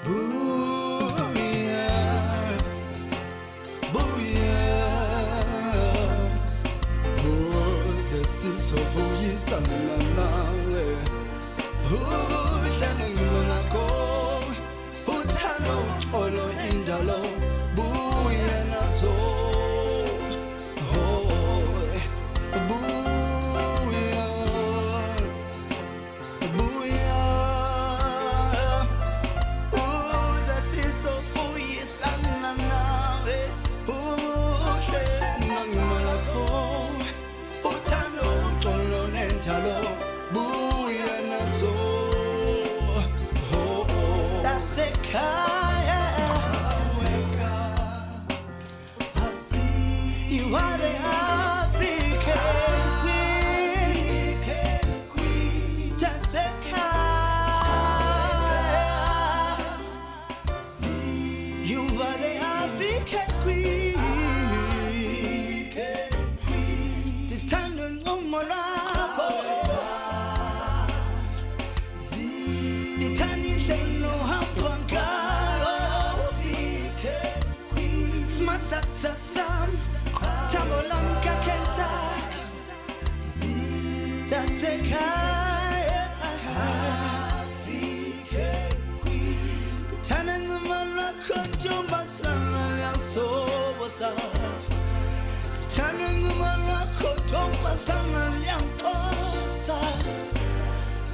Booyah, booyah. Boze sisofu yisana nawe. Ubuhlane ngimangako. Uthando uxolo injalo. Booyah naso.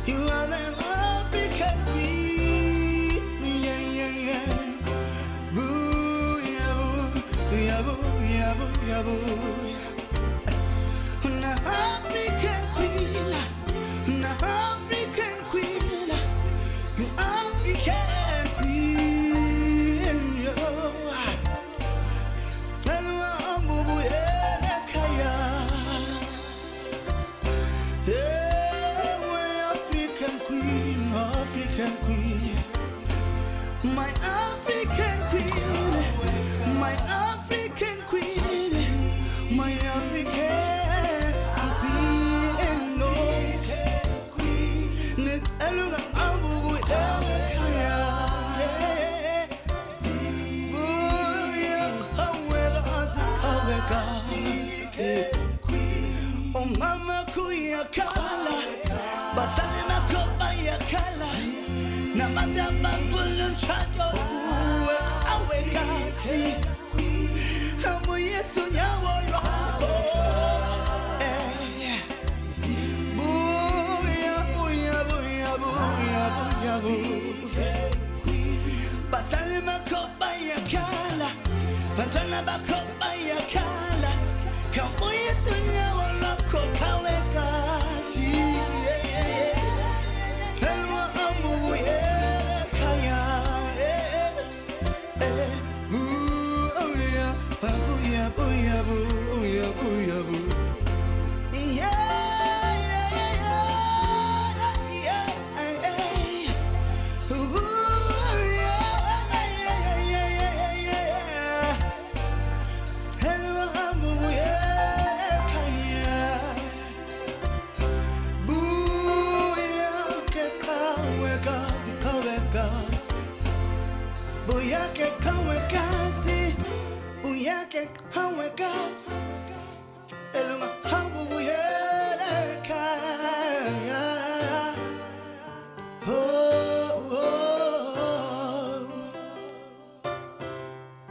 You are the African queen. Yeah, yeah, yeah. Boo, yeah, boo, yeah, boo, yeah, boo, yeah, boo. An African queen, an African queen, you African queen. Yo, my African queen, my African queen, my African queen, no queen. Net elunga ambu elakaya. Buya awega queen. Oh mama kuya kala, basalema kopa ya kala. Namadamba full and chato, aweka si. Hamu Yesu nyawolo. Buya, buya, buya, buya, buya, buya. Basali makopa ya kala, pantana bakopa ya kala. Hamu Yesu nyawolo kokaweka si. Helwa ambu buya. Booyah, booyah, booyah, boo. Yeah, yeah, yeah, yeah, yeah. Ooh, yeah, yeah, yeah, yeah. Hello, I'm booyah, booyah, que kawe kasi, booyah, que kawe kasi. Yake hawe gas elunga habu yeleka oh oh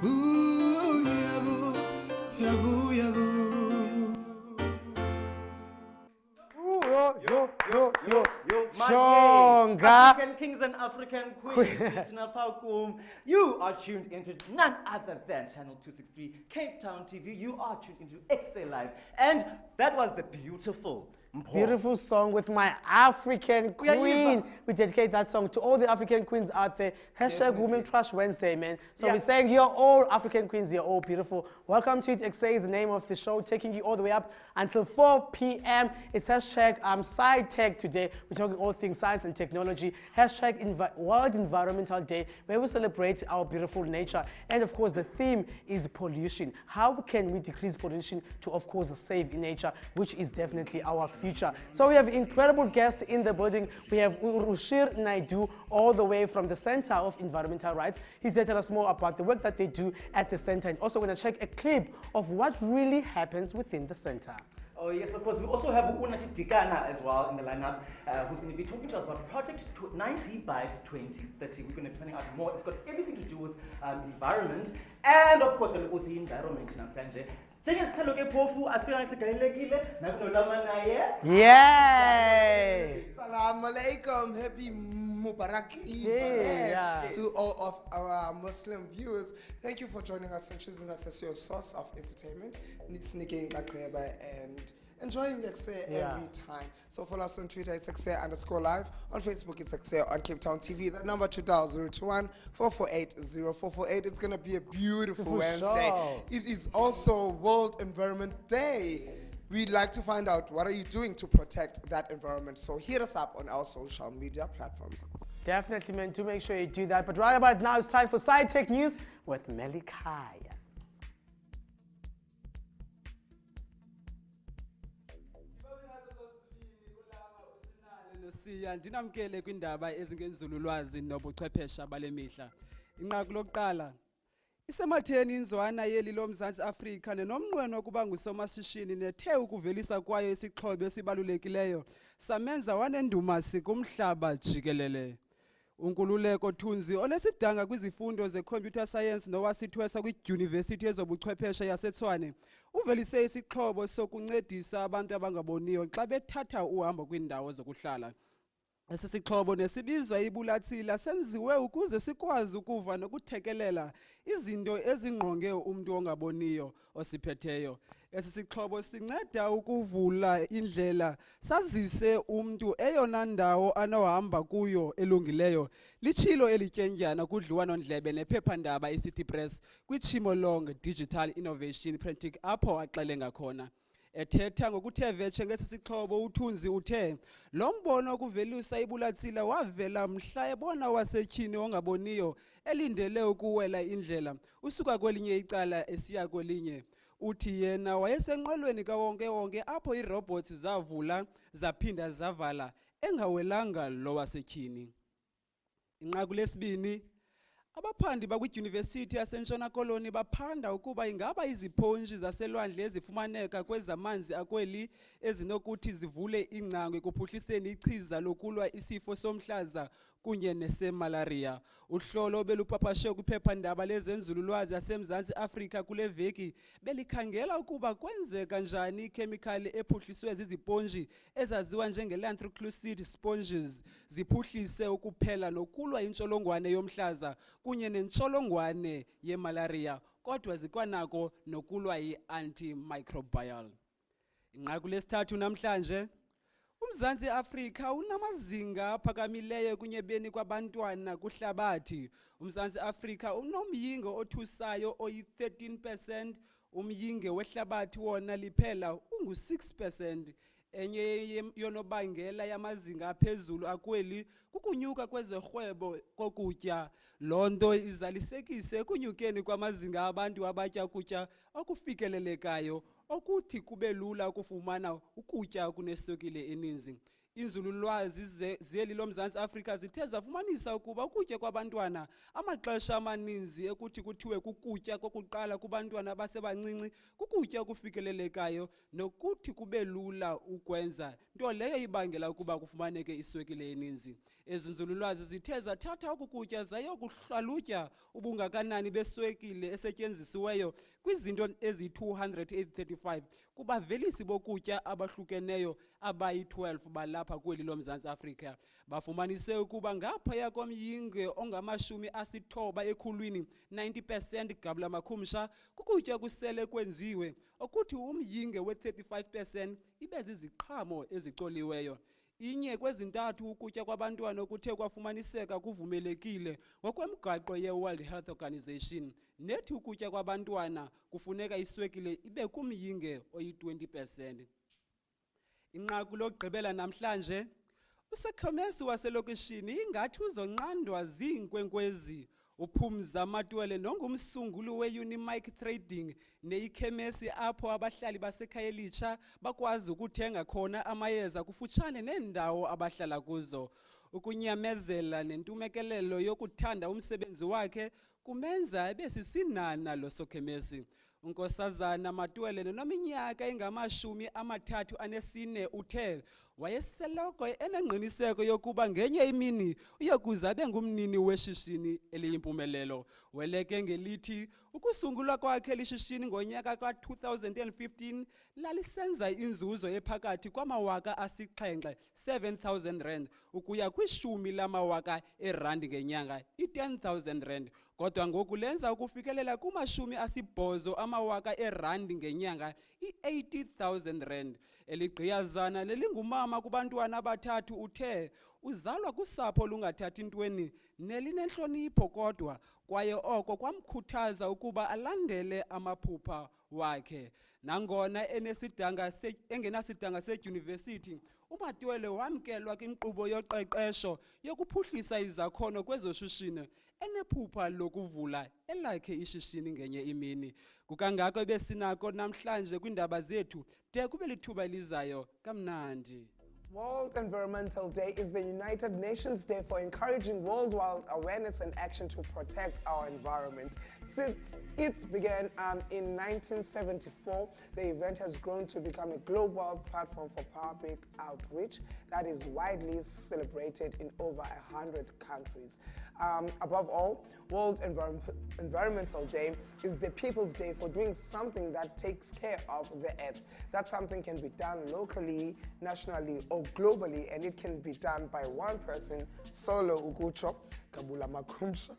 ooh yabu yabu yabu yo Shonga. African kings and African queens. You are tuned into none other than Channel 263 Cape Town TV. You are tuned into Ekse Live, and that was the beautiful Mpho. Beautiful song with my African Yeah, queen. We dedicate that song to all the African queens out there. Hashtag Women Crush Wednesday, man. So we're saying you're all African queens, you're all beautiful. Welcome to it. Ekse is the name of the show, taking you all the way up until 4 p.m. It's hashtag Sci Tech today. We're talking all things science and technology. Hashtag World Environmental Day, where we celebrate our beautiful nature. And of course, the theme is pollution. How can we decrease pollution to, of course, save nature, which is definitely our future? future. So we have incredible guests in the building. We have Ruchir Naidoo, all the way from the Center of Environmental Rights. He's here to tell us more about the work that they do at the center, and also going to check a clip of what really happens within the center. Oh yes, of course. We also have Unathi Dikani as well in the lineup, who's going to be talking to us about Project 90 by 2030. We're going to be finding out more. It's got everything to do with environment, and of course, we're going to see environment namhlanje. Yay! Salam alaikum, happy Mubarak Eid Yeah. to all of our Muslim viewers. Thank you for joining us and choosing us as your source of entertainment. And enjoying Ekse every time. So follow us on Twitter, it's Ekse_live. On Facebook, it's Ekse. On Cape Town TV, the number 2021 448 0448. It's going to be a beautiful Wednesday. Sure. It is also World Environment Day. We'd like to find out, what are you doing to protect that environment? So hit us up on our social media platforms. Definitely, man. Do make sure you do that. But right about now, it's time for Side Tech News with Melikaya. Ndinamkele kwindaba ezingenzululwazi nobuchwephesha bale mihla. Inqaku lokuqala isematheni inzwana yeli loMzantsi Afrika nenomnqweno kuba ngusomashishini nethe ukuvelisa kwayo isixhobo esibalulekileyo samenza wanendumasi kumhlaba jikelele. Unkululeko Thunzi olesidanga kwizifundo ze-computer science nowasithwesa kwidyunivesithi yezobuchwepheshe yaseTshwane uvelise isixhobo sokuncedisa abantu abangaboniyo xa bethatha uhambo kwiindawo zokuhlala. Esi sixhobo nesibizwa ibulatsila senziwe ukuze sikwazi ukuva nokuthekelela izinto ezingqonge umntu ongaboniyo osiphetheyo. Esi sixhobo sinceda ukuvula indlela sazise umntu eyona ndawo anohamba kuyo elungileyo. Litshilo elityendyana kudliwano-ndlebe nephephandaba iCity Press kwiChimolong Digital Innovation Practice apho axelenga khona. Ethetha ngokuthe vetshe ngesi sixhobo uThunzi uthe lo mbono wokuvelisa ibulatsila wavela mhla ebona wasetyhini ongaboniyo elindele ukuwela indlela usuka kwelinye icala esiya kwelinye. Uthi yena wayesenqwelweni kawonke-wonke apho iirobots zavula zaphinda zavala engawelanga lo wasetyhini. Inqaku lesibini, abaphandi bakwidyunivesithi yaseNtshona Koloni baphanda ukuba ingaba iziphonji zaselwandle ezifumaneka kwezamanzi akweli ezinokuthi zivule ingcango ekuphuhliseni ichiza lokulwa isifo somhlaza kunye nesemalaria. Uhlolo belupapashe kwiphephandaba lezenzululwazi yaseMzantsi Afrika kule veki belikhangela ukuba kwenzeka njani ikhemikhali ephuhliswe ziziponji ezaziwa njengelantroclucid sponges ziphuhlise ukuphela nokulwa intsholongwane yomhlaza kunye nentsholongwane yemalaria, kodwa zikwanako nokulwa yi-antimicrobial. Inqaku lesithathu namhlanje, uMzantsi Afrika unamazinga aphakamileyo kunyebeni kwabantwana kuhlabathi. uMzantsi Afrika unomyinge othusayo oyi-13%, umyinge wehlabathi wona liphela ungu-6%. Enye yonobangela yamazinga aphezulu akweli kukunyuka kwezerhwebo kokutya. Loo nto izalisekise ekunyukeni kwamazinga abantu abatya ukutya okufikelelekayo okuthi kube lula ukufumana ukutya kuneswekile eninzi. Inzululwazi zeli loMzantsi Afrika zithe zafumanisa ukuba ukutya kwabantwana amaxesha amaninzi ekuthi kuthiwe kukutya kokuqala kubantwana abasebancinci kukutya okufikelelekayo nokuthi kube lula ukwenza, nto leyo ibangela ukuba kufumaneke iswekile eninzi. Ezi nzululwazi zithe zathatha oku kutya zayokuhlalutya ubungakanani beswekile esetyenzisiweyo kwizinto ezi-235 kubavelisi bokutya abahlukeneyo abayi-12 balapha kweli loMzantsi Afrika. Bafumanise ukuba ngaphaya komyinge ongama-90 ekhulwini, 90% gabula makhumsha, kukutya kusele kwenziwe, okuthi umyinge we-35% ibe ziziqhamo ezicoliweyo. Inye kwezintathu ukutya kwabantwana okuthe kwafumaniseka kuvumelekile ngokwemigaqo ye-World Health Organization. Nethi ukutya kwabantwana kufuneka iswekile ibe kumyinge oyi-20%. Inqaku lokugqibela namhlanje, usekhemesi waselokishini ingathi uzonqandwa ziinkwenkwezi. uphumza Matwele nongumsunguli we-Unimike Trading neyikhemesi apho abahlali basekhaya elitsha bakwazi ukuthenga khona amayeza kufutshane neendawo abahlala kuzo. Ukunyamezela nentumekelelo yokuthanda umsebenzi wakhe kumenza abe sisinana lo sokhemesi. Unkosazana Matwele neminyaka engama-34 uthe wayeseloko enengqiniseko yokuba ngenye imini uyakuza abe ngumnini weshishini eliyimpumelelo. Weleke ngelithi ukusungulwa kwakhe lishishini ngonyaka ka-2015 lalisenza inzuzo ephakathi kwamawaka asixhenxe 7,000 rand ukuya kwishumi lamawaka erandi ngenyanga i-10,000 rand. Kodwa ngoku lenza ukufikelela kumashumi asibhozo amawaka erandi ngenyanga i-80,000 rand. Eligqiyazana lelingumama kubantwana abathathu uthe uzalwa kusapho lungathathi ntweni nelinenhlonipho kodwa kwaye oko kwamkhuthaza ukuba alandele amaphupha wakhe. Nangona engenasidanga sedyunivesithi, uMatwele wamkelwa kwinkqubo yoqeqesho yokuphuhlisa izakhono kwezoshishino enephupha lokuvula elakhe ishishini ngenye imini. Kukangako besinako namhlanje kwindaba zethu de kube lithuba elizayo kamnandi. World Environmental Day is the United Nations Day for encouraging worldwide awareness and action to protect our environment. Since it began in 1974, the event has grown to become a global platform for public outreach that is widely celebrated in over 100 countries. Above all, World Environmental Day is the People's Day for doing something that takes care of the earth. That something can be done locally, nationally, or globally, and it can be done by one person, solo ukucho, kabula makumsha,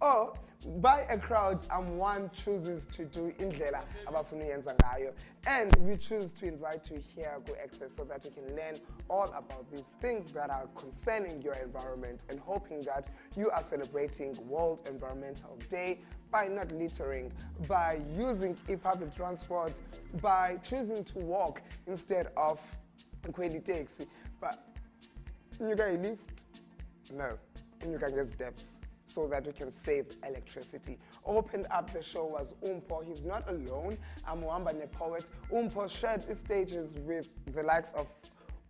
or by a crowd one chooses to do indlela abafuna uyenza ngayo. And we choose to invite you here go Ekse so that you can learn all about these things that are concerning your environment, and hoping that you are celebrating World Environmental Day by not littering, by using public transport, by choosing to walk instead of kweli taxi. But you can lift? No. You can get steps so that you can save electricity. Opened up the show was Mpho. He's not alone. I'm Mwamba poet. Mpho shared his stages with the likes of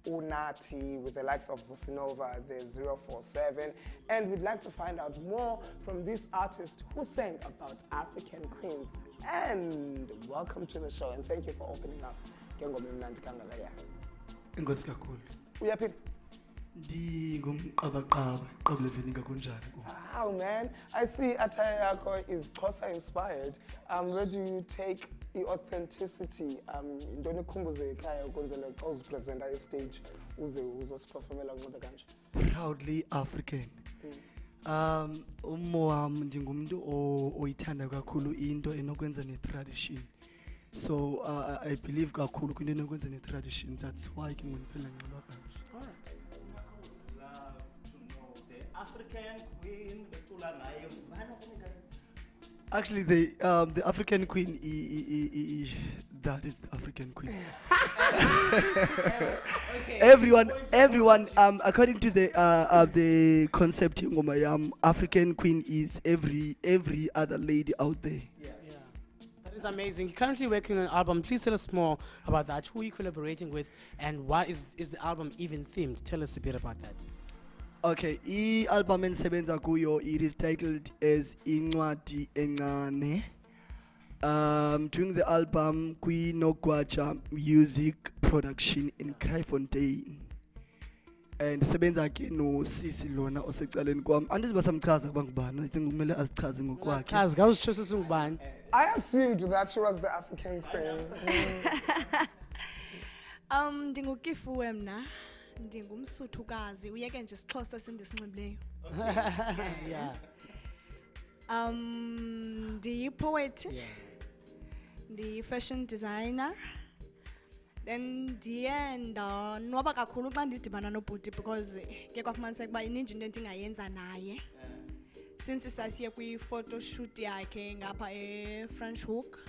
Unathi, with the likes of Bosinova, the 047, and we'd like to find out more from this artist who sang about African queens. And welcome to the show, and thank you for opening up. Uyaphi? Wow, man. I see attire yako is Xhosa inspired. Where do you take the authenticity? Ndoni khumbuze ekhaya ukwenzela xa uzipresenta estage uze uzosiperformela kumuntu kanje. Proudly African. Umo wami ndingumntu oyithanda kakhulu into enokwenza ne-tradition. So I believe kakhulu kwinto enokwenza ne-tradition. That's why ke ngondiphela ngqilwa kanje. African queen, actually, the African queen, that is the African queen. Okay. Everyone, according to the concept, African queen is every other lady out there. Yeah. That is amazing. You're currently working on an album. Please tell us more about that. Who are you collaborating with, and why is the album even themed? Tell us a bit about that. Okay, i-album endisebenza kuyo, it is titled as Incwadi Encane. Doing the album kwi-Nogwaja Music Production in Kraaifontein. And ndisebenza ke nosisi lona osecaleni kwami. Andiziba samchaza kuba ngubani. I think kumele azichaze ngokwakhe. Chaza, ngawuzitshose singubani? I assumed that she was the African queen. Kefoe mna. Ndingumsuthukazi uyeke nje isixhosa sendisinxibileyo. Yeah. Ndiyi-poet, ndiyi-fashion designer, then ndiye ndonwaba kakhulu xa ndidibana nobhuti because ke kwafumaniseka uba ininji into endingayenza naye. Since sasiye kwi-photoshoot yakhe ngapha eFrench Hook.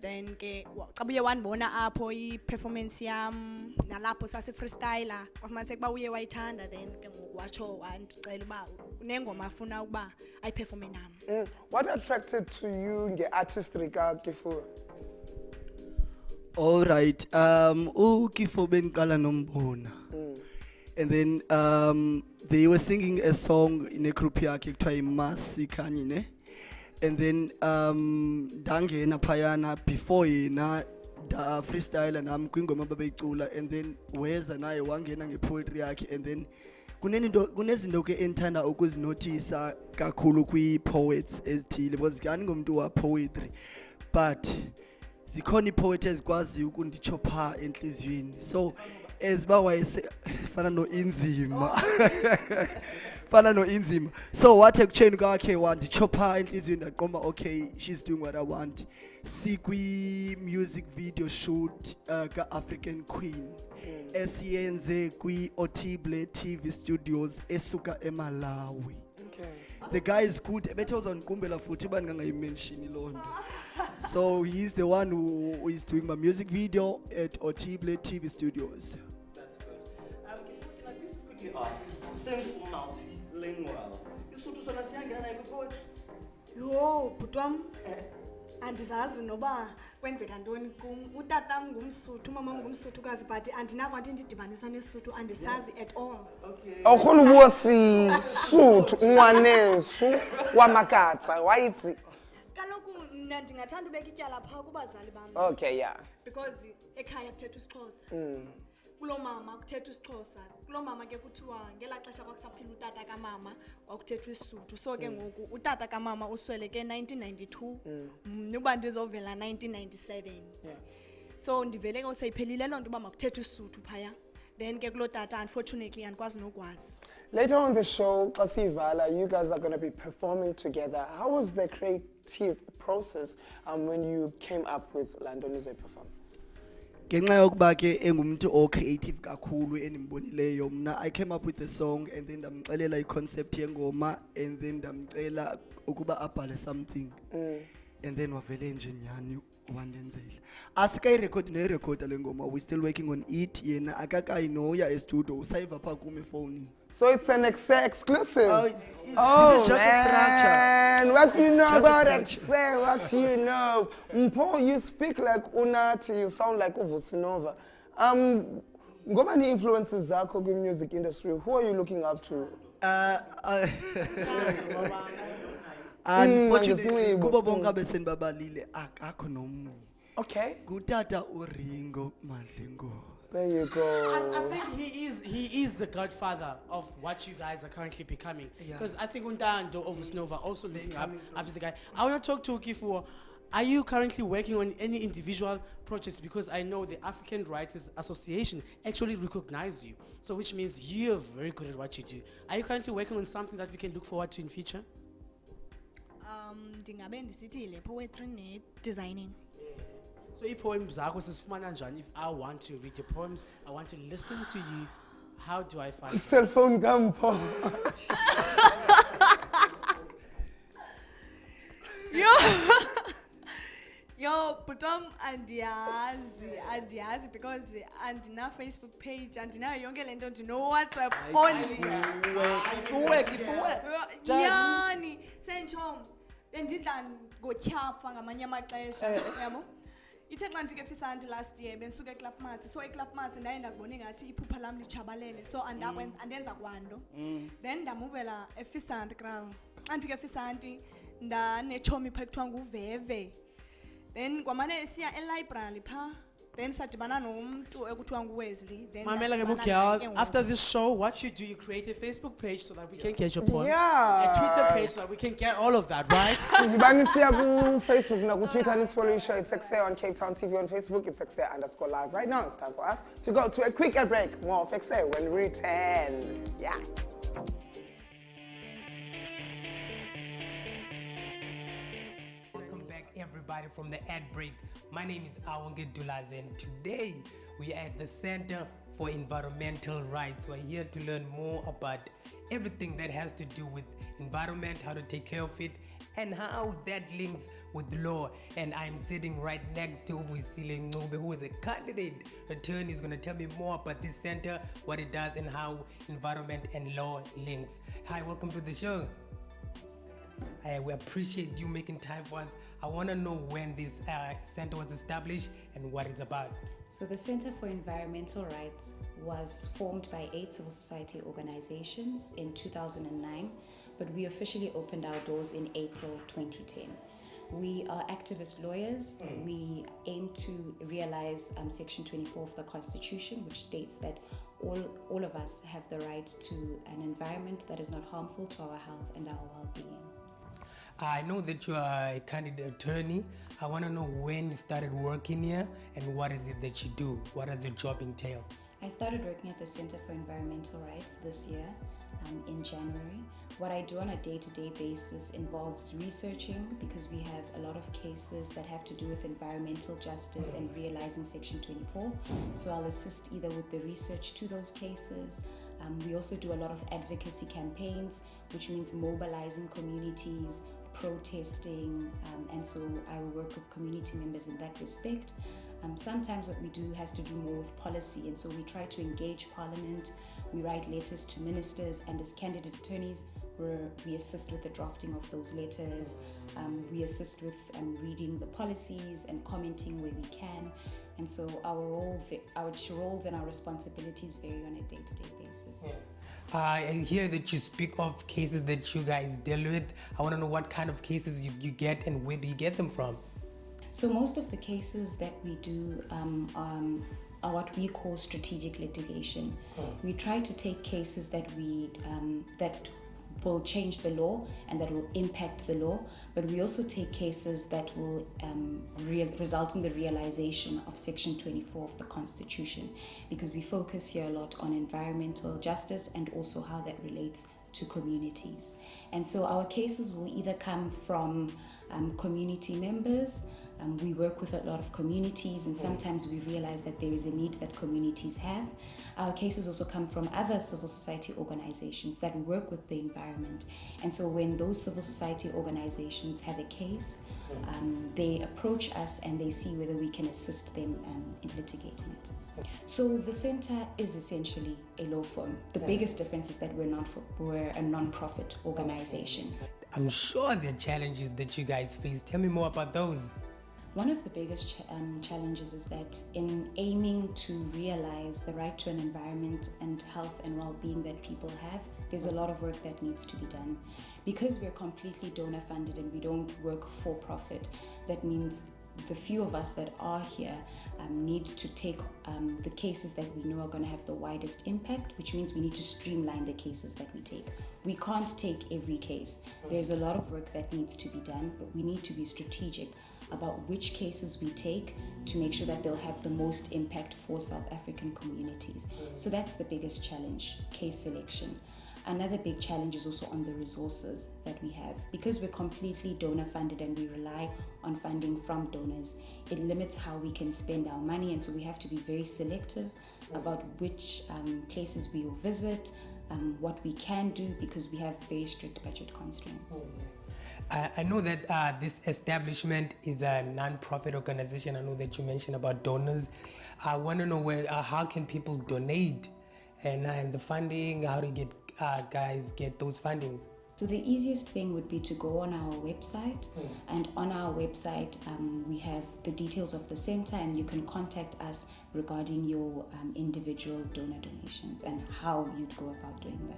then ke xa uye wandibona apho i-performance yam nalapho sasi-freestyler kwafumaniseka uba uye wayithanda then ke ngoku watsho wandicela uba unengoma afuna ukuba ayiphefome nam. What attracted to you nge-artistry kaKefoe? All right. Kefoe bendiqala nombona. And then they were singing a song in a group yakhe kuthiwa iMasikanye ne. And then ndangena phayana before yena da freestyle nami kwingoma babeyicula, and then weza naye wangena ngepoetry yakhe, and then kunezinto ke endithanda ukuzinothisa kakhulu kwi-poets ezithile because andingomntu wa poetry, but zikhona ii-poet ezikwaziyo ukunditsho phaa entliziyweni. So as uba fana no-inzima so wathi ekutsheni kwakhe wanditsho phaa entliziyweni ndaqomba okay, she's doing what I want. Sikwi-music video shoot ka-African Queen esiyenze kwi-Otible TV Studios esuka eMalawi. The guy is good. Bethe uzandiqumbela futhi uba ndingangayimenshini loo nto. So he's the one who is doing my music video at Otible TV Studios. That's good. Can I just quickly ask, since multilingual, isiSotho sona siyangena nayo kwi-poetry? Yho, bhuti wam, andizazi noba kwenzeka ntoni kum. Utatam ngumSotho, umama ngumSothokazi, but andinakwanto ndidibanisa neSotho, andisazi at all. Awukhona ubuwa siSotho unwanesu wamakatsa wayitsi. Kaloku mna ndingathanda ubeka ityala phaa kubazali bam. Okay, yeah. Because ekhaya kuthethwa isiXhosa. Kulo mama kuthethwa isiXhosa. Kulo mama ke kuthiwa ngelaa xesha kwakusaphila utata kamama kwakuthethwa isiSotho. So ke ngoku utata kamama usweleke 1992. Mna uba ndizovela 1997. Yeah. So ndivele ke seyiphelile loo nto uba makuthethwe isiSotho phaya. Then ke kulo tata unfortunately andikwazi nokwazi. Later on the show, Kasivala, you guys are going to be performing together. How was the creative process when you came up with Landon as a performer? Ngenxa yokuba ke engumntu o-creative kakhulu endimbonileyo mna, I came up with the song and then ndamxelela i-concept yengoma and then ndamcela ukuba abhale something. And then wavele nje nyani wandenzela. Asikayirekhodi neyirekhoda le ngoma, we're still working on it. Yena akakayinoya estudio, usayiva phaa kum efowunini. So it's an Ekse exclusive. This is just a structure. Man, what do you know just a about structure. Ekse? What do you know? Mpho, you speak like Unathi, you sound like Uvusinova. Ngoba ni influences zakho kwi-music industry, who are you looking up to? Unfortunately, kubo bonke abesenibabalile akakho nomnye. Okay, Kutata uRingo Madlingo. there you go. I think he is the godfather of what you guys are currently becoming. Because I think Undando of Snova also looking up after the guy. I want to talk to Kefoe. Are you currently working on any individual projects? Because I know the African Writers Association actually recognize you. So which means you're very good at what you do. Are you currently working on something that we can look forward to in future? Ndingabe ndisithi le poetry ne-designing. So i-poems zakho sisifumana njani? If I want to read your poems, I want to listen to you, how do I find Cell phone Mpho. Yo, bhuti wam andiyazi because andina Facebook page, andinayo yonke le nto, ndino-WhatsApp only. Kefoe. Nyani, senditsho bendidla ngotyhafa ngamanye amaxesha, yabo. Ithe xa ndifike eFisanti last year bendisuka eKlapmatsi, so eKlapmatsi ndaye ndazibona ingathi iphupha lam litshabalele, so andenza kwanto. Then ndamuvela eFisanti kraw. Xa ndifike eFisanti ndanetshomi phaa ekuthiwa nguVeve. Then kwamane siya e-library phaa, then sadibana nomntu ekuthiwa nguWesley. Then Mamela ke ndadibana girl, naye ke after this show, what you do, you create a Facebook page so that we can get your poems. Yeah. A Twitter page so that we can get all of that, right? Banisiya ku Facebook na ku Twitter, let's follow your show. It's Ekse on Cape Town TV on Facebook. It's Ekse_live. Right now, it's time for us to go to a quick break. More of Ekse when we return. Yes. Welcome back, everybody, from the ad break. My name is Awonge Dulaz, and today we are at the Center for Environmental Rights. We're here to learn more about everything that has to do with environment, how to take care of it, and how that links with law. And I'm sitting right next to Uvusile Ncube, who is a candidate attorney. He's going to tell me more about this center, what it does, and how environment and law links. Hi, welcome to the show. We appreciate you making time for us. I want to know when this center was established and what it's about. So the Center for Environmental Rights was formed by 8 civil society organizations in 2009, but we officially opened our doors in April 2010. We are activist lawyers. We aim to realize Section 24 of the Constitution, which states that all of us have the right to an environment that is not harmful to our health and our well-being. I know that you are a candidate attorney. I want to know when you started working here and what is it that you do? What does your job entail? I started working at the Center for Environmental Rights this year in January. What I do on a day-to-day basis involves researching, because we have a lot of cases that have to do with environmental justice and realizing Section 24. So I'll assist either with the research to those cases. We also do a lot of advocacy campaigns, which means mobilizing communities, protesting, and so I will work with community members in that respect. Sometimes what we do has to do more with policy, and so we try to engage Parliament. We write letters to ministers, and as candidate attorneys, we assist with the drafting of those letters. We assist with reading the policies and commenting where we can. And so our roles and our responsibilities vary on a day-to-day basis. I hear that you speak of cases that you guys deal with. I want to know what kind of cases you get and where do you get them from? So most of the cases that we do are what we call strategic litigation. We try to take cases that will change the law and that will impact the law, but we also take cases that will result in the realization of Section 24 of the Constitution, because we focus here a lot on environmental justice and also how that relates to communities. And so our cases will either come from community members. We work with a lot of communities, and sometimes we realize that there is a need that communities have. Our cases also come from other civil society organizations that work with the environment. And so when those civil society organizations have a case, they approach us and they see whether we can assist them in litigating it. So the center is essentially a law firm. The biggest difference is that we're a non-profit organization. I'm sure there are challenges that you guys face. Tell me more about those. One of the biggest challenges is that in aiming to realize the right to an environment and health and well-being that people have, there's a lot of work that needs to be done. Because we're completely donor funded and we don't work for profit, that means the few of us that are here need to take the cases that we know are going to have the widest impact, which means we need to streamline the cases that we take. We can't take every case. There's a lot of work that needs to be done, but we need to be strategic about which cases we take to make sure that they'll have the most impact for South African communities. So that's the biggest challenge, case selection. Another big challenge is also on the resources that we have. Because we're completely donor funded and we rely on funding from donors, it limits how we can spend our money, and so we have to be very selective about which places we will visit, what we can do, because we have very strict budget constraints. I know that this establishment is a non-profit organization. I know that you mentioned about donors. I want to know how can people donate and the funding, how to get those fundings? So the easiest thing would be to go on our website, and on our website we have the details of the center, and you can contact us regarding your individual donor donations and how you'd go about doing that.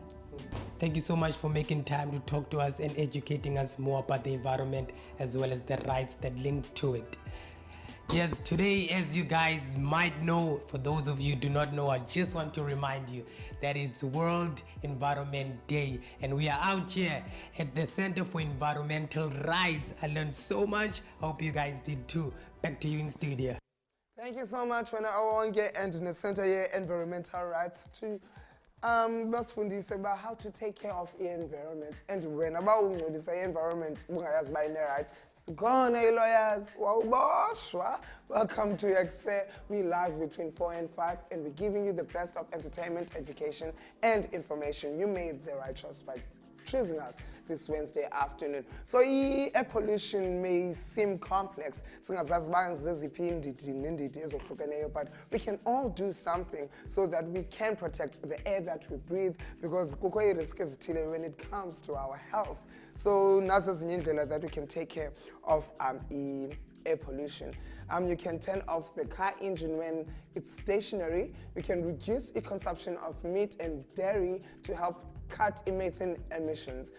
Thank you so much for making time to talk to us and educating us more about the environment as well as the rights that link to it. Yes, today, as you guys might know, for those of you who do not know, I just want to remind you that it's World Environment Day, and we are out here at the Center for Environmental Rights. I learned so much. I hope you guys did too. Back to you in studio. Thank you so much. When I want to get into the center here, environmental rights to basifundise about how to take care of the environment. And when about this environment, by rights. Gone, lawyers. Welcome to Ekse. We live between 4 and 5, and we're giving you the best of entertainment, education, and information. You made the right choice by choosing us this Wednesday afternoon. So air pollution may seem complex, but we can all do something so that we can protect the air that we breathe, because when it comes to our health. So that we can take care of air pollution. You can turn off the car engine when it's stationary. We can reduce the consumption of meat and dairy to help cut methane emissions.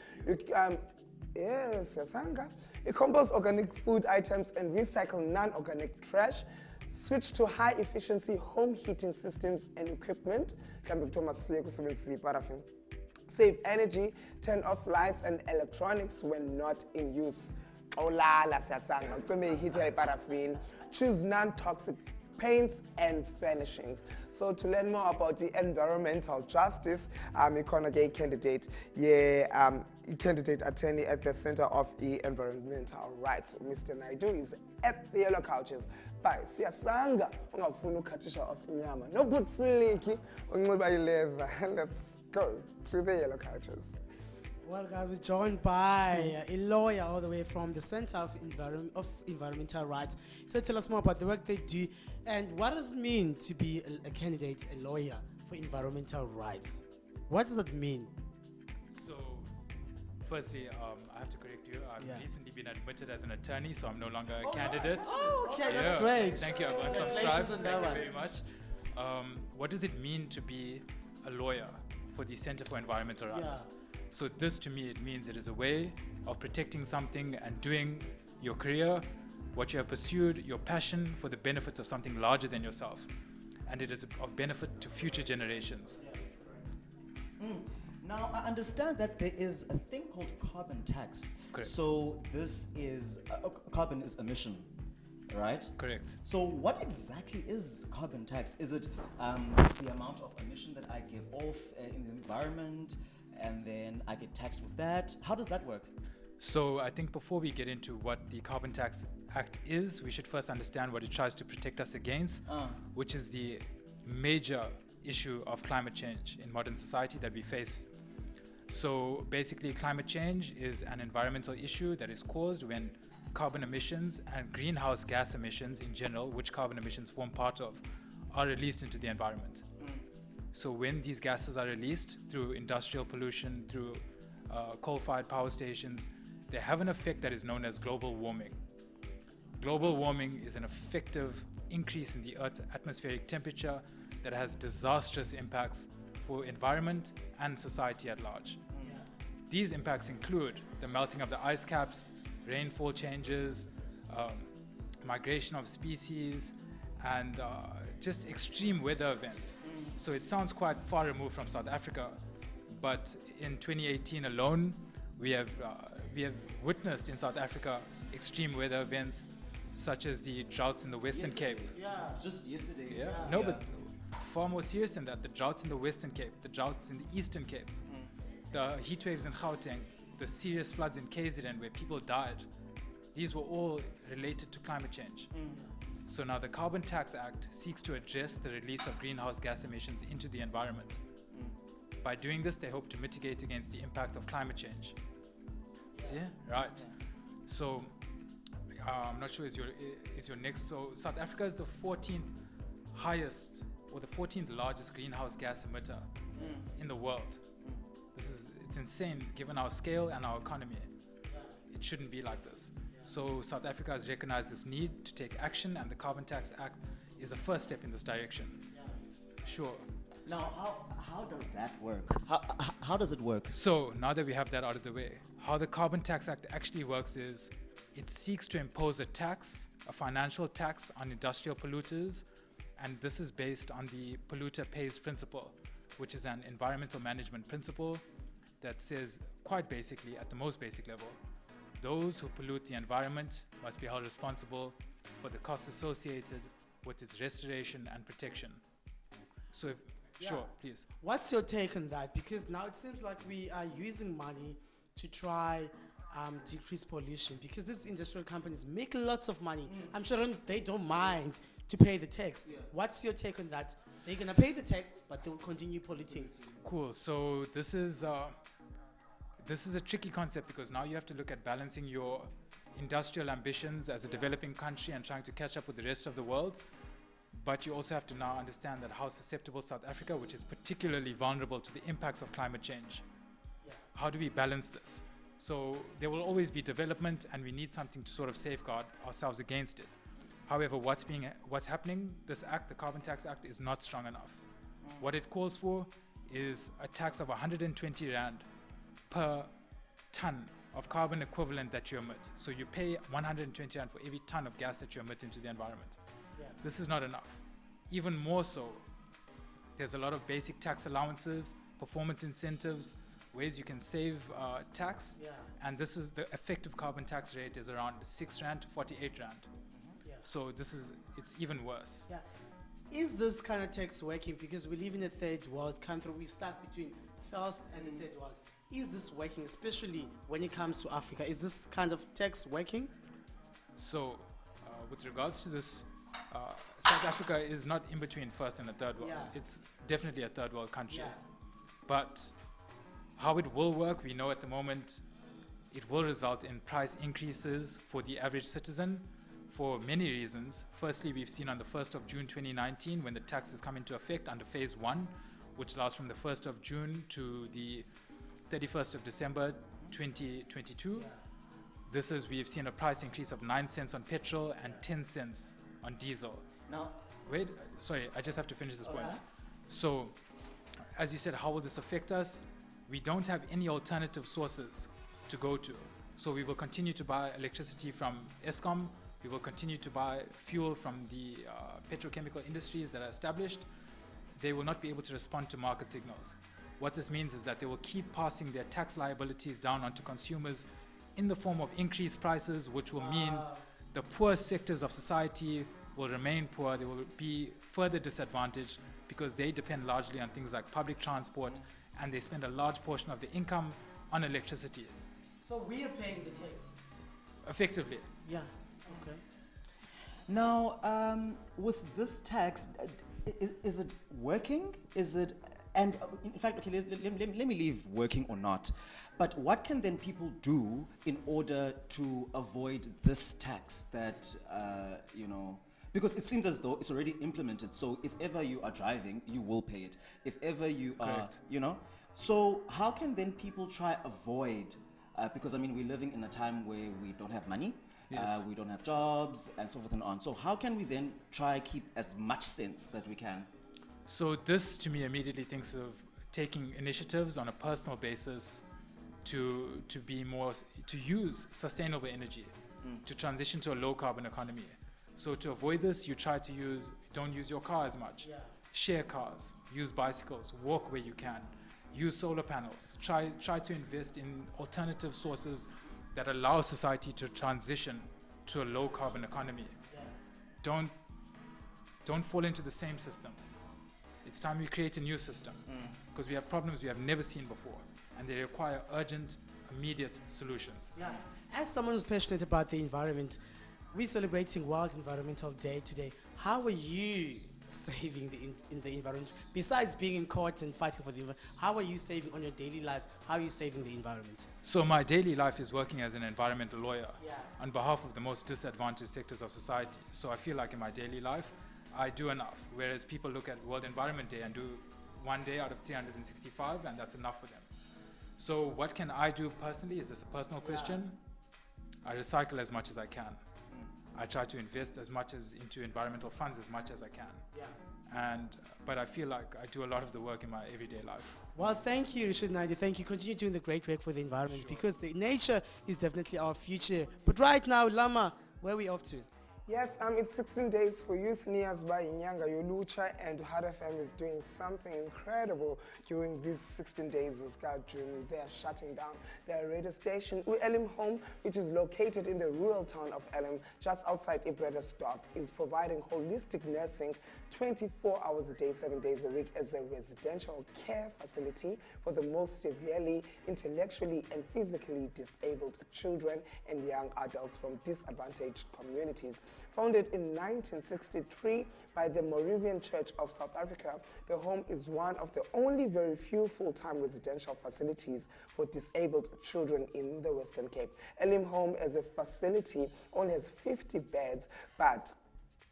Siyasanga. Compose organic food items and recycle non-organic trash. Switch to high-efficiency home heating systems and equipment. Save energy, turn off lights and electronics when not in use. Choose non-toxic paints and furnishings. So to learn more about the environmental justice, a candidate, candidate attorney at the Center of Environmental Rights, Mr. Naidoo, is at the Yellow Couches by Siyasanga of Llama. No but flinky, let's go to the Yellow Couches. Well, guys, we're joined by a lawyer all the way from the Center of Environmental Rights. So tell us more about the work they do and what does it mean to be a candidate, a lawyer for environmental rights? What does that mean? So, firstly, I have to correct you. I've recently been admitted as an attorney, so I'm no longer a candidate. Oh, okay, that's great. Thank you. I've got some stripes. Thank you very much. What does it mean to be a lawyer for the Center for Environmental Rights? Yeah. So this, to me, it means it is a way of protecting something and doing your career, what you have pursued, your passion for the benefit of something larger than yourself. And it is of benefit to future generations. Now, I understand that there is a thing called carbon tax. Correct. So this is, carbon is emission, right? Correct. So what exactly is carbon tax? Is it the amount of emission that I give off in the environment, and then I get taxed with that? How does that work? So I think before we get into what the Carbon Tax Act is, we should first understand what it tries to protect us against, which is the major issue of climate change in modern society that we face. So basically, climate change is an environmental issue that is caused when carbon emissions and greenhouse gas emissions in general, which carbon emissions form part of, are released into the environment. So when these gases are released through industrial pollution, through coal-fired power stations, they have an effect that is known as global warming. Global warming is an effective increase in the Earth's atmospheric temperature that has disastrous impacts for environment and society at large. These impacts include the melting of the ice caps, rainfall changes, migration of species, and just extreme weather events. So it sounds quite far removed from South Africa, but in 2018 alone, we have witnessed in South Africa extreme weather events such as the droughts in the Western Cape. Just yesterday. But far more serious than that, the droughts in the Western Cape, the droughts in the Eastern Cape, the heat waves in Gauteng, the serious floods in KZN where people died. These were all related to climate change. So now the Carbon Tax Act seeks to address the release of greenhouse gas emissions into the environment. By doing this, they hope to mitigate against the impact of climate change. See? Right. So I'm not sure is your next. So South Africa is the 14th highest or the 14th largest greenhouse gas emitter in the world. It's insane given our scale and our economy. It shouldn't be like this. So South Africa has recognized this need to take action, and the Carbon Tax Act is a first step in this direction. Sure. Now, how does that work? How does it work? So now that we have that out of the way, how the Carbon Tax Act actually works is it seeks to impose a tax, a financial tax on industrial polluters, and this is based on the polluter pays principle, which is an environmental management principle that says quite basically, at the most basic level, those who pollute the environment must be held responsible for the costs associated with its restoration and protection. So sure, please. What's your take on that? Because now it seems like we are using money to try decrease pollution, because these industrial companies make lots of money. I'm sure they don't mind to pay the tax. What's your take on that? They're going to pay the tax, but they'll continue polluting. Cool. So this is this is a tricky concept because now you have to look at balancing your industrial ambitions as a developing country and trying to catch up with the rest of the world. But you also have to now understand that how susceptible South Africa, which is particularly vulnerable to the impacts of climate change. How do we balance this? So there will always be development and we need something to sort of safeguard ourselves against it. However, what's happening, this act, the Carbon Tax Act, is not strong enough. What it calls for is a tax of 120 Rand per ton of carbon equivalent that you emit. So you pay 120 Rand for every ton of gas that you emit into the environment. This is not enough. Even more so, there's a lot of basic tax allowances, performance incentives, ways you can save tax. And this is the effective carbon tax rate is around 6 Rand to 48 Rand. So it's even worse. Is this kind of tax working? Because we live in a third world country. We stuck between first and the third world. Is this working, especially when it comes to Africa? Is this kind of tax working? So with regards to this, South Africa is not in between first and a third world. It's definitely a third world country. But how it will work, we know at the moment it will result in price increases for the average citizen for many reasons. Firstly, we've seen on the 1st of June 2019 when the taxes come into effect under phase 1, which lasts from the 1st of June to the 31st of December 2022. We've seen a price increase of 9 cents on petrol and 10 cents on diesel. Now, wait, sorry, I just have to finish this point. So, as you said, how will this affect us? We don't have any alternative sources to go to. So we will continue to buy electricity from Eskom. We will continue to buy fuel from the petrochemical industries that are established. They will not be able to respond to market signals. What this means is that they will keep passing their tax liabilities down onto consumers in the form of increased prices, which will mean the poor sectors of society will remain poor. They will be further disadvantaged because they depend largely on things like public transport and they spend a large portion of their income on electricity. So we are paying the tax? Effectively. Yeah, okay. Now, with this tax, is it working? Is it, and in fact, okay, let me leave working or not. But what can then people do in order to avoid this tax that, because it seems as though it's already implemented. So if ever you are driving, you will pay it. If ever you are, So how can then people try avoid, because I mean, we're living in a time where we don't have money. Yes. We don't have jobs and so forth and on. So how can we then try keep as much sense that we can? So this to me immediately thinks of taking initiatives on a personal basis to use sustainable energy, to transition to a low carbon economy. So to avoid this, you try to don't use your car as much. Share cars, use bicycles, walk where you can, use solar panels, try to invest in alternative sources that allow society to transition to a low carbon economy. Don't fall into the same system. It's time we create a new system because we have problems we have never seen before and they require urgent, immediate solutions. As someone who's passionate about the environment, we're celebrating World Environmental Day today. How are you saving in the environment? Besides being in court and fighting for the environment, how are you saving on your daily lives? How are you saving the environment? So my daily life is working as an environmental lawyer on behalf of the most disadvantaged sectors of society. So I feel like in my daily life, I do enough. Whereas people look at World Environment Day and do 1 day out of 365 and that's enough for them. So what can I do personally? Is this a personal question? I recycle as much as I can. I try to invest as much into environmental funds as much as I can. But I feel like I do a lot of the work in my everyday life. Well, thank you, Ruchir. Naidoo. Thank you. Continue doing the great work for the environment because the nature is definitely our future. But right now, Llama, where are we off to? Yes, it's 16 days for youth by Inyanga Yolucha, and Hard FM is doing something incredible during these 16 days this June. They are shutting down their radio station, Elim Home, which is located in the rural town of Elim, just outside Ibreda Stop, is providing holistic nursing 24 hours a day, 7 days a week as a residential care facility for the most severely intellectually and physically disabled children and young adults from disadvantaged communities. Founded in 1963 by the Moravian Church of South Africa, the home is one of the only very few full-time residential facilities for disabled children in the Western Cape. Elim Home as a facility only has 50 beds, but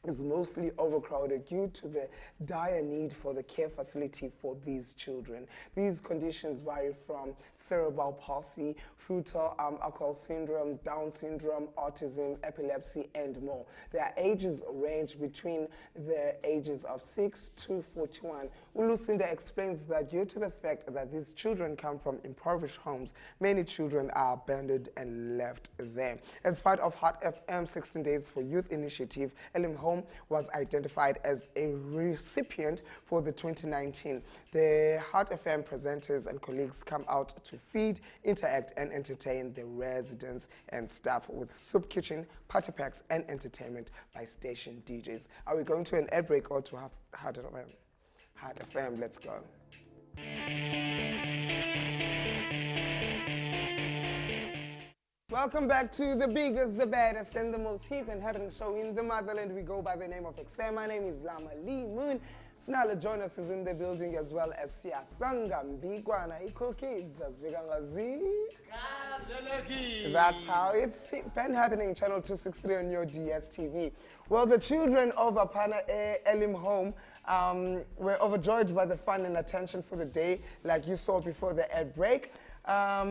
is mostly overcrowded due to the dire need for the care facility for these children. These conditions vary from cerebral palsy, fetal alcohol syndrome, Down syndrome, autism, epilepsy, and more. Their ages range between the ages of 6 to 41. Lucinda explains that due to the fact that these children come from impoverished homes, many children are abandoned and left there. As part of Heart FM 16 Days for Youth initiative, Elim Home was identified as a recipient for the 2019. The Heart FM presenters and colleagues come out to feed, interact, and entertain the residents and staff with soup kitchen, party packs, and entertainment by station DJs. Are we going to an ad break or to have Heart FM? Heart FM, let's go. Welcome back to the biggest, the baddest, and the most hip and happening show in the motherland. We go by the name of Ekse. My name is Llama Lee Moon. Sinalo join us is in the building, as well as Siyasanga and Iko Kids as That's how it's been happening. Channel 263 on your DSTV. Well, the children of Apana Elim Home were overjoyed by the fun and attention for the day, like you saw before the ad break. But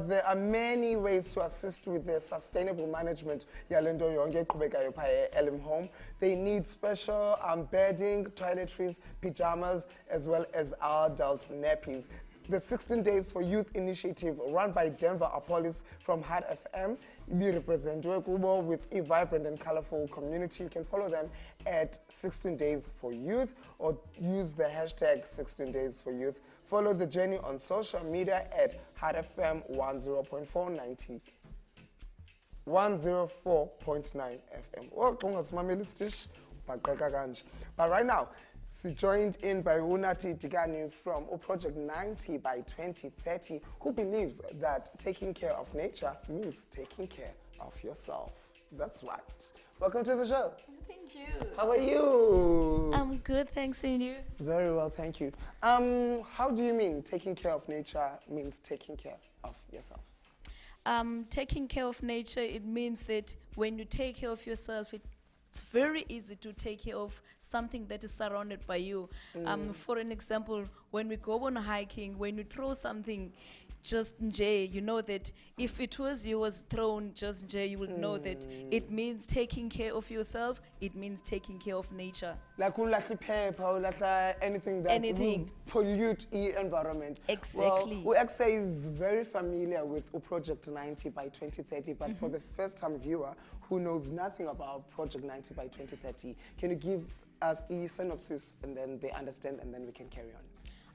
there are many ways to assist with the sustainable management yalento yonke eqhubekayo pha Elim Home. They need special bedding, toiletries, pajamas, as well as adult nappies. The 16 Days for Youth initiative run by Denver Apollos from Heart FM be represented with a vibrant and colorful community. You can follow them at 16 Days for Youth or use the hashtag 16 Days for Youth. Follow the journey on social media at Heart FM 10.490. 104.9 FM. But right now, she joined in by Unathi Dikani from Project 90 by 2030, who believes that taking care of nature means taking care of yourself. That's right. Welcome to the show. Thank you. How are you? I'm good, thanks, and you? Very well, thank you. How do you mean taking care of nature means taking care of yourself? Taking care of nature, it means that when you take care of yourself, it's very easy to take care of something that is surrounded by you. For an example, when we go on hiking, when you throw something just nje, you know that if it was you was thrown just nje, you would know that it means taking care of yourself, it means taking care of nature. Like paper, like anything that will pollute the environment. Exactly. Well, Ekse is very familiar with Project 90 by 2030, but for the first-time viewer who knows nothing about Project 90 by 2030, can you give us a synopsis and then they understand and then we can carry on?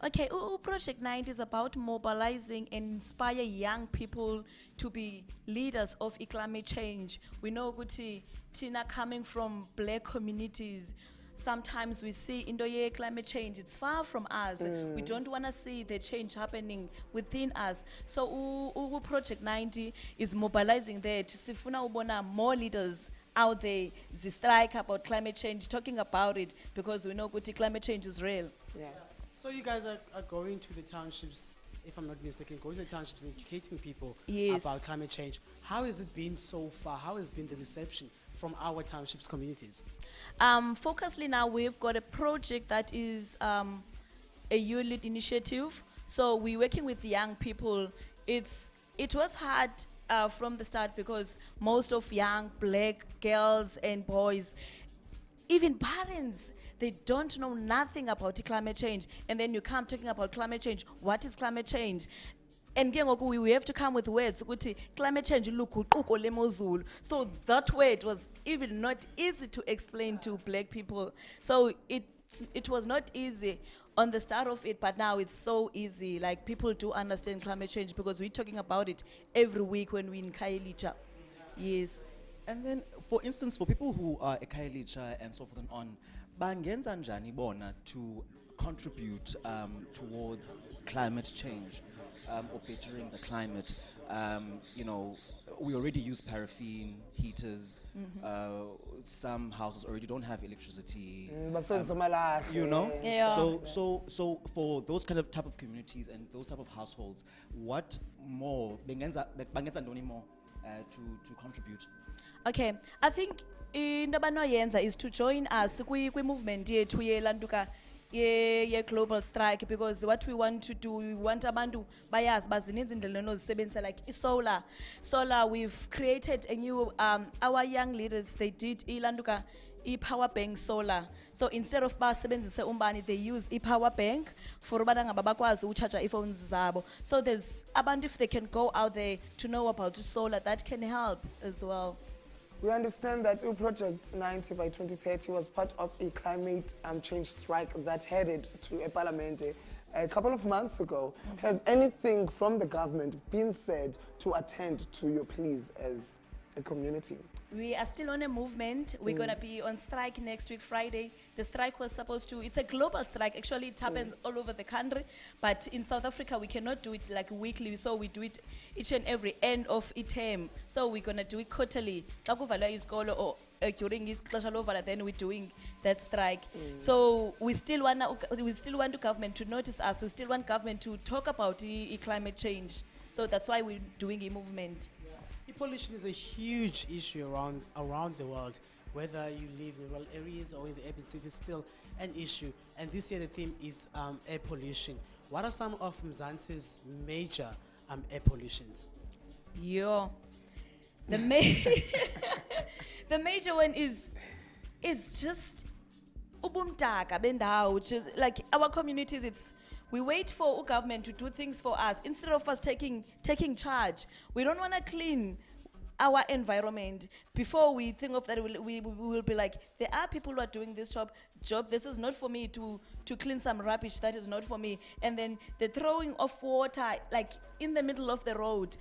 Okay, Project 90 is about mobilizing and inspire young people to be leaders of climate change. We know Guti Tina coming from black communities. Sometimes we see Indoye climate change, it's far from us. We don't want to see the change happening within us. So Project 90 is mobilizing there to see more leaders out there, the strike about climate change, talking about it, because we know Guti climate change is real. Yeah. So you guys are going to the townships, if I'm not mistaken, going to the townships and educating people about climate change. How has it been so far? How has been the reception from our townships communities? Focusly now, we've got a project that is a youth-led initiative. So we're working with young people. It was hard from the start because most of young black girls and boys, even parents, they don't know nothing about climate change. And then you come talking about climate change. What is climate change? And we have to come with words. Climate change, so that word was even not easy to explain to black people. So it was not easy on the start of it, but now it's so easy. Like, people do understand climate change because we're talking about it every week when we're in Khayelitsha. Yes. And then, for instance, for people who are a Khayelitsha and so forth and on, bangenza njani bona to contribute towards climate change? or bettering the climate, you know, we already use paraffin heaters. Some houses already don't have electricity. You know, Yeah. so for those kind of type of communities and those type of households, what more bangenza ntoni more to contribute? Okay, I think into abanoyenza is to join us kwi-movement yethu yelantuka ye global strike, because what we want to do, we want abantu bayazi bazininzi indlela onozisebenzisa like solar. We've created a new our young leaders, they did ilantuka i-power bank solar. So instead of basebenzise umbani, they use i-power bank for ubana ngaba bakwazi ucharge iPhones zabo. So there's abantu, if they can go out there to know about solar, that can help as well. We understand that Project 90 by 2030 was part of a climate change strike that headed to a parliament a couple of months ago. Has anything from the government been said to attend to your pleas as a community? We are still on a movement. We're gonna be on strike next week, Friday. The strike was supposed to, it's a global strike. Actually, it happens all over the country. But in South Africa, we cannot do it like weekly. So we do it each and every end of a term. So we're gonna do it quarterly. Or during this then we're doing that strike. So we still want the government to notice us. We still want government to talk about climate change. So that's why we're doing a movement. Pollution is a huge issue around the world. Whether you live in rural areas or in the urban cities, still an issue. And this year the theme is air pollution. What are some of Mzansi's major air pollutions? The the major one is just ubumdaka bendawo, which is like our communities. We wait for government to do things for us instead of us taking charge. We don't want to clean our environment. Before we think of that, we will be like, there are people who are doing this job. This is not for me to clean some rubbish. That is not for me. And then the throwing of water, like in the middle of the road,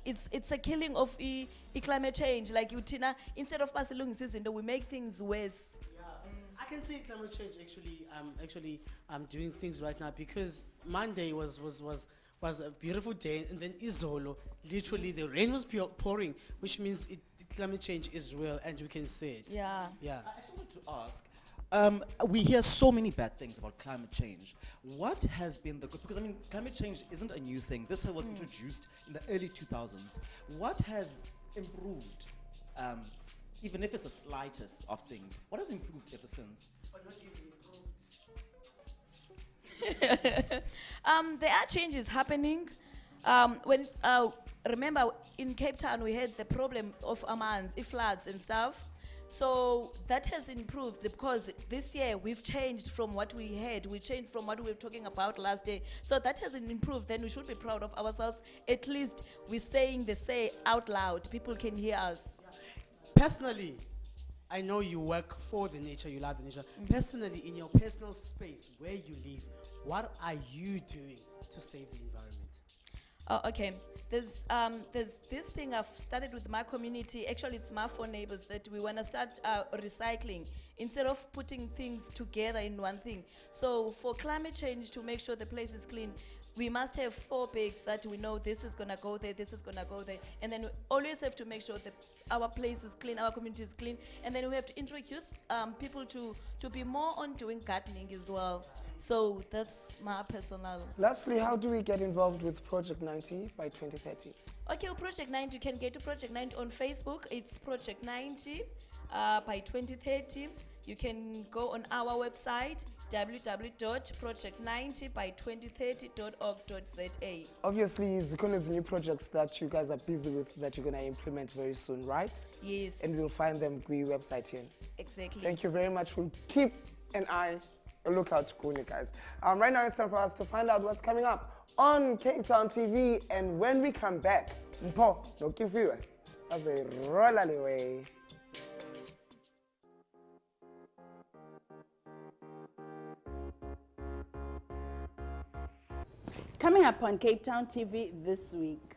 it's a killing of climate change. Like Utina, instead of us looking season, we make things worse. I can say climate change actually doing things right now, because Monday was a beautiful day, and then Izolo, literally the rain was pouring, which means climate change is real and we can see it. Yeah. I actually want to ask, we hear so many bad things about climate change. What has been the good, because I mean, climate change isn't a new thing. This was introduced in the early 2000s. What has improved, even if it's the slightest of things? What has improved ever since? There are changes happening. Remember, in Cape Town, we had the problem of amanzi, floods and stuff. So that has improved because this year we've changed from what we had. We changed from what we were talking about last day. So that has improved. Then we should be proud of ourselves. At least we're saying the say out loud. People can hear us. Personally, I know you work for the nature, you love the nature. Personally, in your personal space where you live, what are you doing to save the environment? Oh, okay. There's this thing I've started with my community. Actually, it's Mpho neighbors that we want to start recycling instead of putting things together in one thing. So for climate change, to make sure the place is clean, we must have 4 bags that we know this is gonna go there, this is gonna go there, and then we always have to make sure that our place is clean, our community is clean, and then we have to introduce people to be more on doing gardening as well. So that's my personal. Lastly, how do we get involved with Project 90 by 2030? Okay, Project 90, you can get to Project 90 on Facebook. It's Project 90 by 2030. You can go on our website, www.project90by2030.org.za. Obviously, there's new projects that you guys are busy with that you're going to implement very soon, right? Yes. And we'll find them on your website here. Exactly. Thank you very much. We'll keep an eye, a lookout to Kuni, guys. Right now it's time for us to find out what's coming up on Cape Town TV. And when we come back, Mpho, no Kefoe, as a roll away. Coming up on Cape Town TV this week.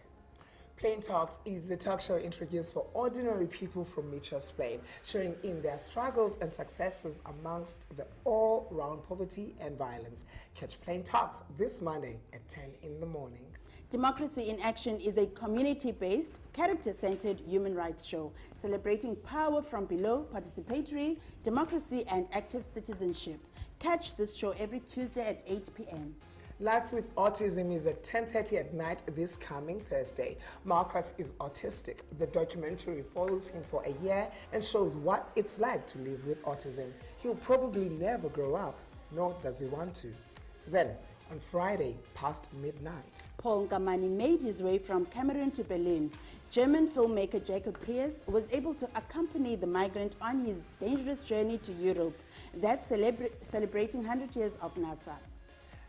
Plain Talks is the talk show introduced for ordinary people from Mitchell's Plain, sharing in their struggles and successes amongst the all-round poverty and violence. Catch Plain Talks this Monday at 10 in the morning. Democracy in Action is a community-based, character-centered human rights show celebrating power from below, participatory, democracy, and active citizenship. Catch this show every Tuesday at 8 p.m. Life with Autism is at 10:30 at night this coming Thursday. Marcus is autistic. The documentary follows him for a year and shows what it's like to live with autism. He'll probably never grow up, nor does he want to. Then, on Friday, past midnight, Paul Nkamani made his way from Cameroon to Berlin. German filmmaker Jacob Prius was able to accompany the migrant on his dangerous journey to Europe. That's celebrating 100 years of NASA.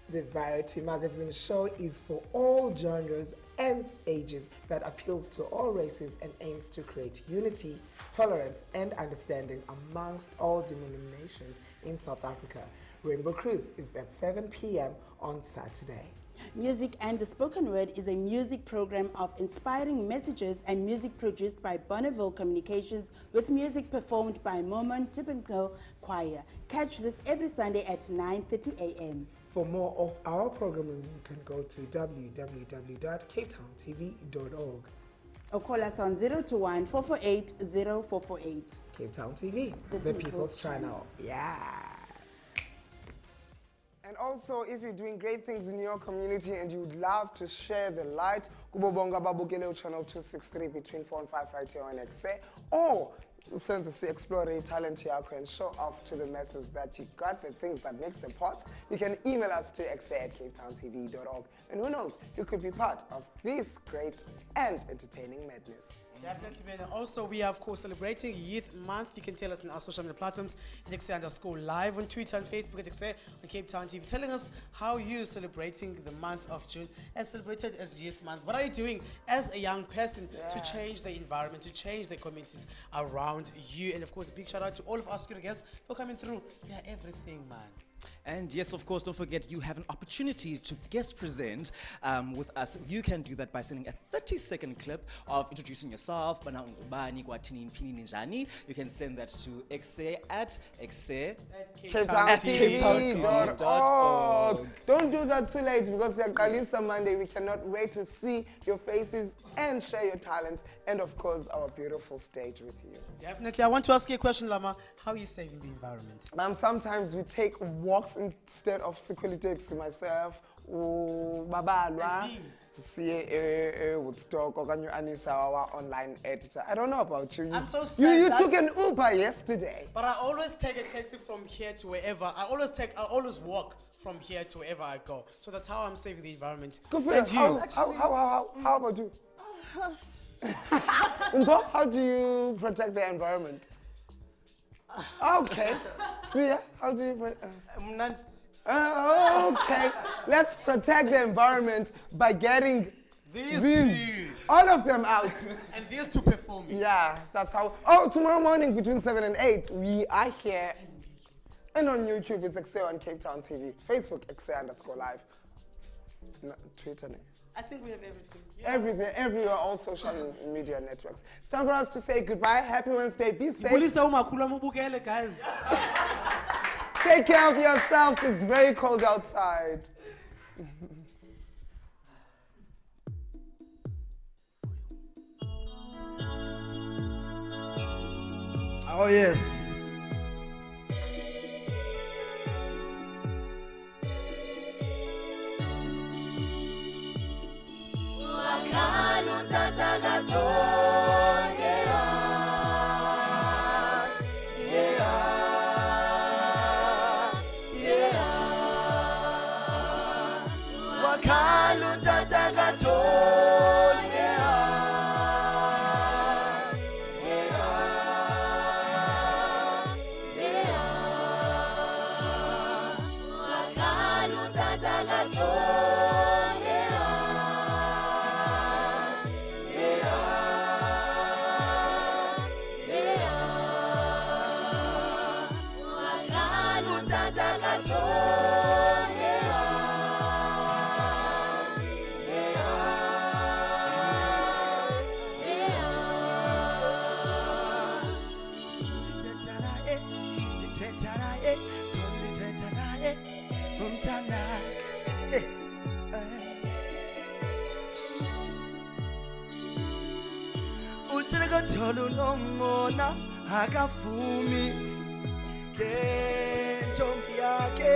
the Variety magazine show is for all genres and ages that appeals to all races and aims to create unity, tolerance, and understanding amongst all denominations in South Africa. Rainbow Cruise is at 7 p.m. on Saturday. Music and the Spoken Word is a music program of inspiring messages and music produced by Bonneville Communications with music performed by Mormon Typical Choir. Catch this every Sunday at 9:30 a.m. For more of our programming, you can go to www.capetowntv.org. Or call us on 021 448 0448. Cape Town TV, the People's Channel. Yes. And also, if you're doing great things in your community and you would love to share the light, kubobonga babukele channel 263 between 4 and 5 right here on Ekse, or send us to explore your talent yakho and show off to the masses that you got the things that makes the pots. You can email us to ekse@capetowntv.org. And who knows, you could be part of this great and entertaining madness. Definitely, man. And also, we are, of course, celebrating Youth Month. You can tell us on our social media platforms at Ekse_live on Twitter and Facebook at Ekse on Cape Town TV, telling us how you're celebrating the month of June as celebrated as Youth Month. What are you doing as a young person to change the environment, to change the communities around you? And of course, a big shout out to all of our student guests for coming through. Yeah, everything, man. And yes, of course, don't forget you have an opportunity to guest present with us. You can do that by sending a 30-second clip of introducing yourself. You can send that to ekse@ekse.capetowntv.org. Don't do that too late because it's Kalisa Monday. We cannot wait to see your faces and share your talents and, of course, our beautiful stage with you. Definitely. I want to ask you a question, Llama. How are you saving the environment? Sometimes we take walks instead of security takes myself. Babalwa, Woodstock, or Anisa, our online editor. I don't know about you. I'm so sad. You took an Uber yesterday. But I always take a taxi from here to wherever. I always walk from here to wherever I go. So that's how I'm saving the environment. Good for And you. How about you? Mpho, how do you protect the environment? Okay. Sia, how do you okay, let's protect the environment by getting these two. All of them out. And these two performing. Yeah, that's how. Oh, tomorrow morning between 7 and 8, we are here. And on YouTube, it's Ekse on Cape Town TV. Facebook, Ekse_live. Twitter. I think we have everything. Everywhere, everywhere, all social media networks. It's time for us to say goodbye. Happy Wednesday. Be safe. Guys. Take care of yourselves. It's very cold outside. Oh, yes. Yeah. Tolu no mona akafumi ke ntombi yakhe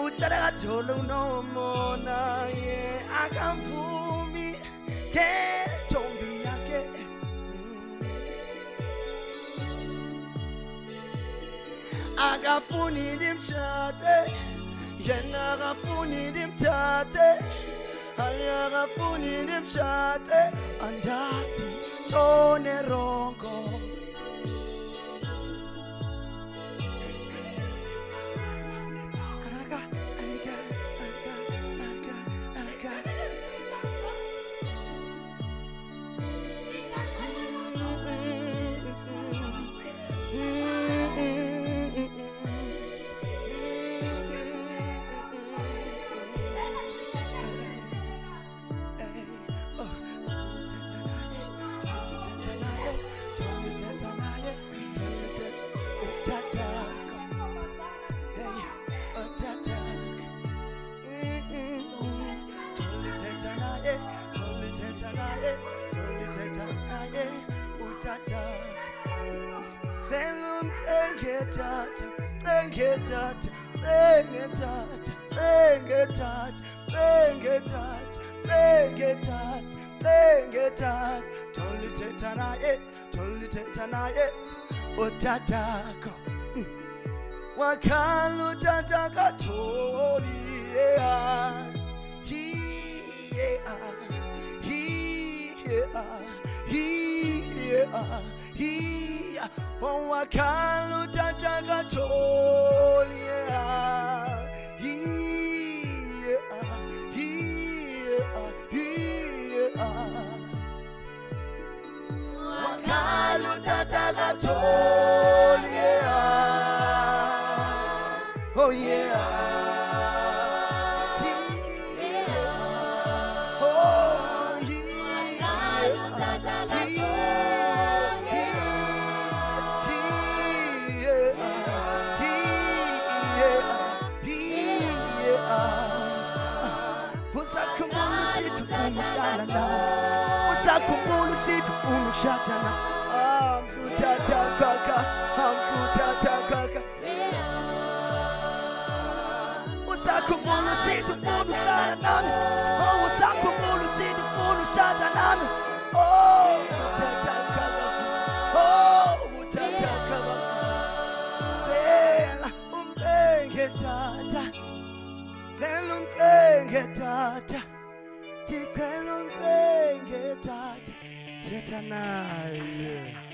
utata tolu no mona ye akafumi ke ntombi yakhe akafuni ndimtshate yena akafuni ndimthathe ayakafuni ndimtshate andazi tone rongo Otatako wakalu tataka tori wakalu tataka tori wakalu tataka tori oh yeah Usakumulu situ umushatana amkutata kaka usakumulu situ umushatana nami usakumulu situ umushatana nami mutata kaka tela umbenge tata Tikelo ngenge tata teta naye